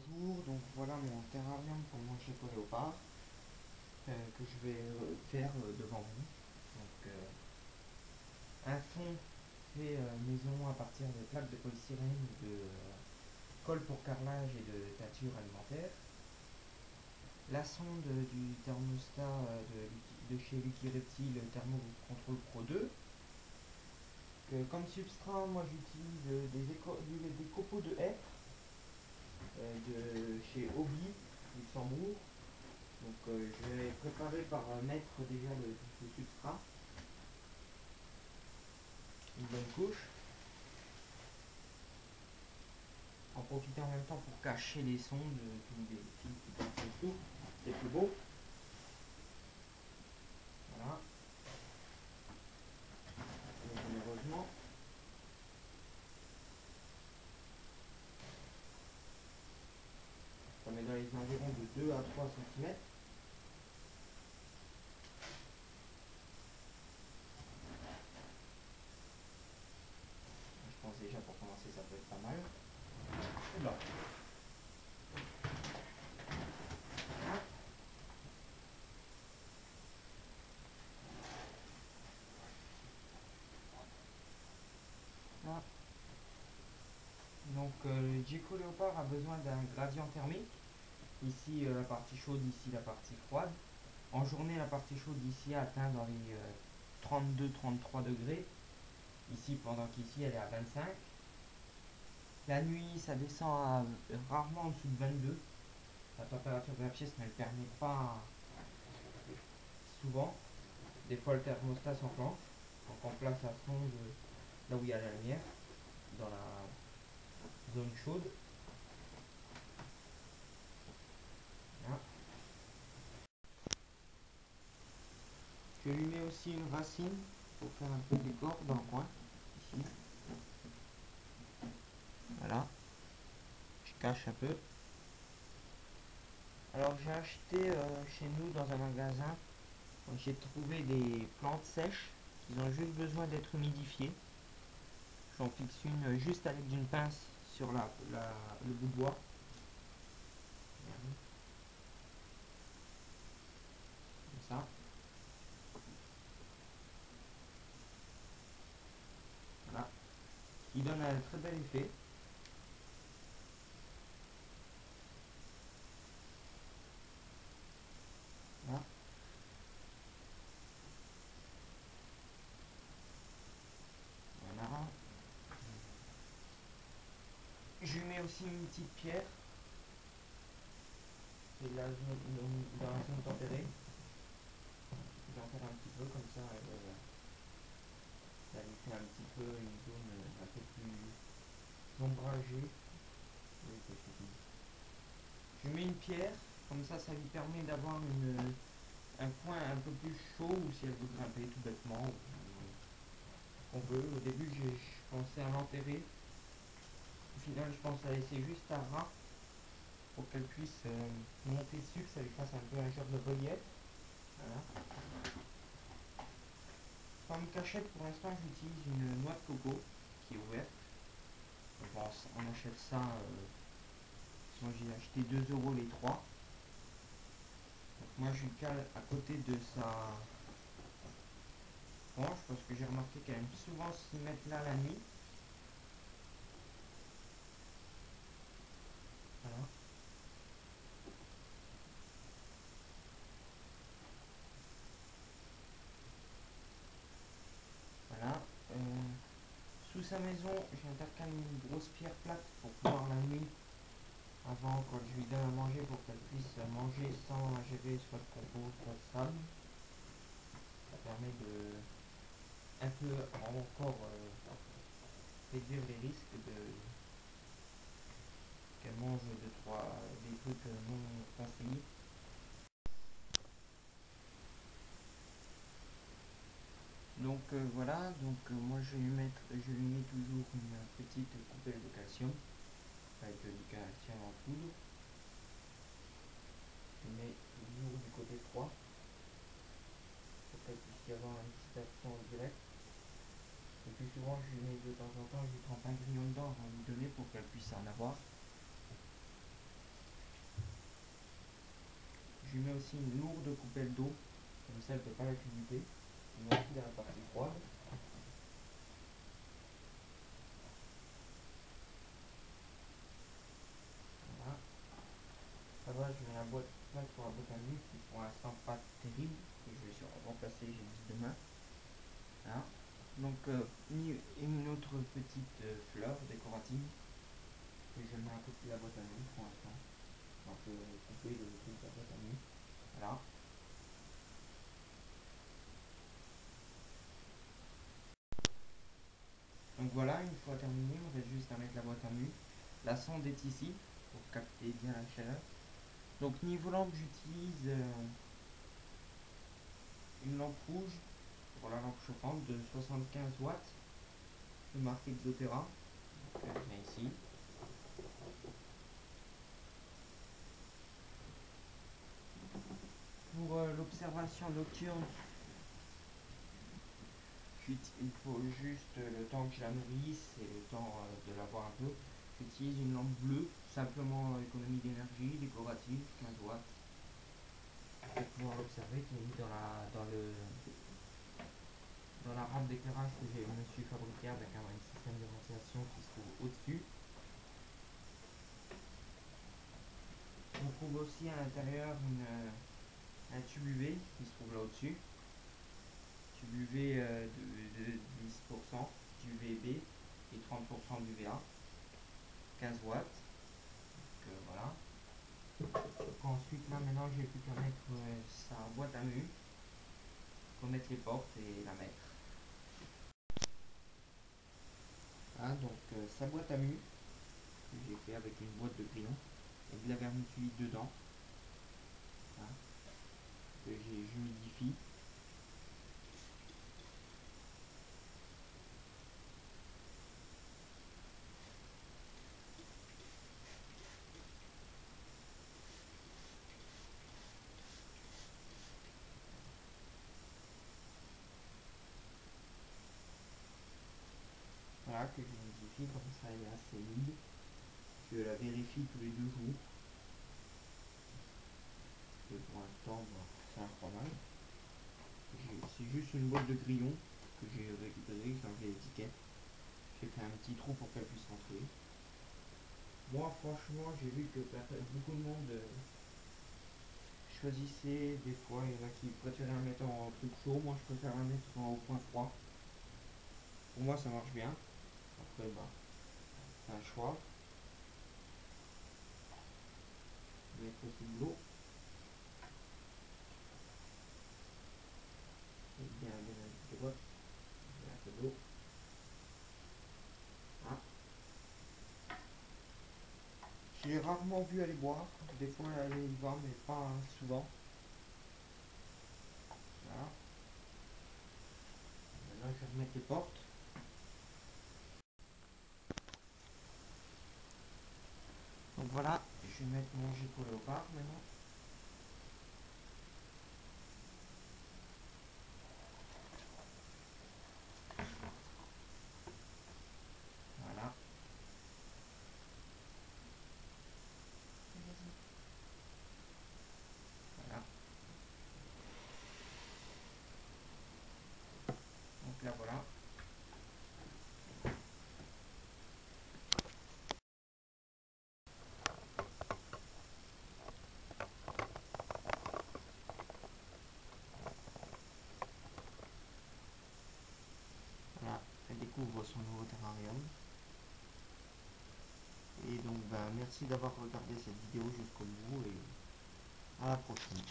bonjour, donc voilà mon terrarium pour mon léopard que je vais faire devant vous. Donc un fond fait maison à partir de plaques de polystyrène ou de colle pour carrelage et de teinture alimentaire. La sonde du thermostat de chez Lucky Reptile Thermo Control Pro 2. Comme substrat, moi j'utilise des copeaux de hêtre de chez Obi, Luxembourg. Donc je vais préparer par mettre déjà le substrat, une bonne couche, en profiter en même temps pour cacher les sondes, tous les fils qui passent dessous, c'est plus beau. Voilà, et généreusement. Ça met dans les environs de 2 à 3 cm. Je pense déjà pour commencer ça peut être pas mal. Oula. Voilà. Donc le Gecko Léopard a besoin d'un gradient thermique. Ici la partie chaude, ici la partie froide. En journée, la partie chaude ici atteint dans les 32-33 degrés. Ici, pendant qu'ici elle est à 25. La nuit, ça descend à rarement en dessous de 22. La température de la pièce ne le permet pas souvent. Des fois, le thermostat s'enclenche. Donc, on place la sonde là où il y a la lumière, dans la zone chaude. Là. Je lui mets aussi une racine pour faire un peu de décor dans le coin. Ici. Voilà. Je cache un peu. Alors, j'ai acheté chez nous dans un magasin. J'ai trouvé des plantes sèches qui ont juste besoin d'être humidifiées. J'en fixe une juste avec une pince sur le bout de bois. Comme ça. Voilà. Qui donne un très bel effet. Voilà. Voilà. Je lui mets aussi une petite pierre. C'est dans la zone tempérée. J'en fais un petit peu comme ça. Ça lui fait un petit peu une zone un peu plus ombragée. Oui, je lui mets une pierre. Comme ça lui permet d'avoir un coin un peu plus chaud ou si elle veut grimper tout bêtement. On veut. Au début, je pensais à l'enterrer. Au final, je pense à laisser juste à ras pour qu'elle puisse monter dessus, que ça lui fasse un peu un genre de relief. Voilà. Comme cachette, pour l'instant, j'utilise une noix de coco qui est ouverte. On achète ça, moi j'ai acheté 2 € les 3. Donc moi je lui cale à côté de sa branche parce que j'ai remarqué qu'elle aime souvent s'y mettre là la nuit. Voilà. Voilà. Sous sa maison, j'intercale une grosse pierre plate pour pouvoir la nuit, avant quand je lui donne à manger, pour qu'elle puisse manger sans ingérer soit de compost, soit de sable. Ça permet de un peu encore réduire les risques qu'elle mange des trucs non conseillés. Donc voilà, moi je lui mets toujours une petite coupelle de calcium avec du calcium en poudre. Je mets toujours du côté froid pour qu'elle puisse y avoir une petite action directe. Le plus souvent, je lui mets de temps en temps, je lui trempe un grillon dedans avant de lui donner pour qu'elle puisse en avoir. je lui mets aussi une lourde coupelle d'eau, comme ça elle ne peut pas la culbuter. Je mets aussi dans la partie froide. Voilà. Ça va, je mets la boîte là pour la boîte à nuit, qui pour l'instant pas terrible, que je vais sûrement remplacer, j'ai dit demain. Voilà. Donc une autre petite fleur décorative que je mets à côté de la boîte à nuit pour l'instant. On peut couper le truc de la boîte à nuit. Voilà. Donc voilà, une fois terminé, on reste juste à mettre la boîte à nuit. La sonde est ici pour capter bien la chaleur. Donc niveau lampe, j'utilise une lampe rouge pour la lampe chauffante de 75 watts de marque Exotera. Donc elle vient ici. Pour l'observation nocturne, il faut juste le temps que je la nourrisse et le temps de la voir un peu. J'utilise une lampe bleue, simplement économie d'énergie, décorative, 15 watts, pour pouvoir l'observer, qui est mis dans la rampe d'éclairage que je me suis fabriqué avec un système de ventilation qui se trouve au-dessus. On trouve aussi à l'intérieur un tube UV qui se trouve là au-dessus. Tube UV de 10% d'UVB et 30% d'UVA. 15 watts. Donc voilà. Donc ensuite là maintenant j'ai plus qu'à mettre sa boîte à mu, remettre les portes et la mettre. Ah, donc sa boîte à mu que j'ai fait avec une boîte de crayon et de la vermiculite dedans. Hein, que j'humidifie. Voilà, que j'humidifie, comme ça elle est assez humide. Je la vérifie tous les 2 jours. Et pour l'instant, bon, ça a l'air pas mal. C'est juste une boîte de grillon que j'ai récupérée, j'ai enlevé l'étiquette. J'ai fait un petit trou pour qu'elle puisse rentrer. Moi, franchement, j'ai vu que beaucoup de monde choisissait. Des fois, il y en a qui préféraient la mettre en truc chaud. Moi, je préfère la mettre au point froid. Pour moi, ça marche bien. Après, bah, c'est un choix. Mettre aussi de l'eau. Et bien, bien, droite. Un peu d'eau. Ah. J'ai rarement vu aller boire. Des fois, elle y va, mais pas souvent. Voilà. Maintenant, je vais remettre les portes. Donc voilà, je vais mettre mon Géco Léopard maintenant. Voilà. Voilà. Donc là, voilà. Voilà. Elle découvre son nouveau terrarium. Et donc, ben, merci d'avoir regardé cette vidéo jusqu'au bout et à la prochaine.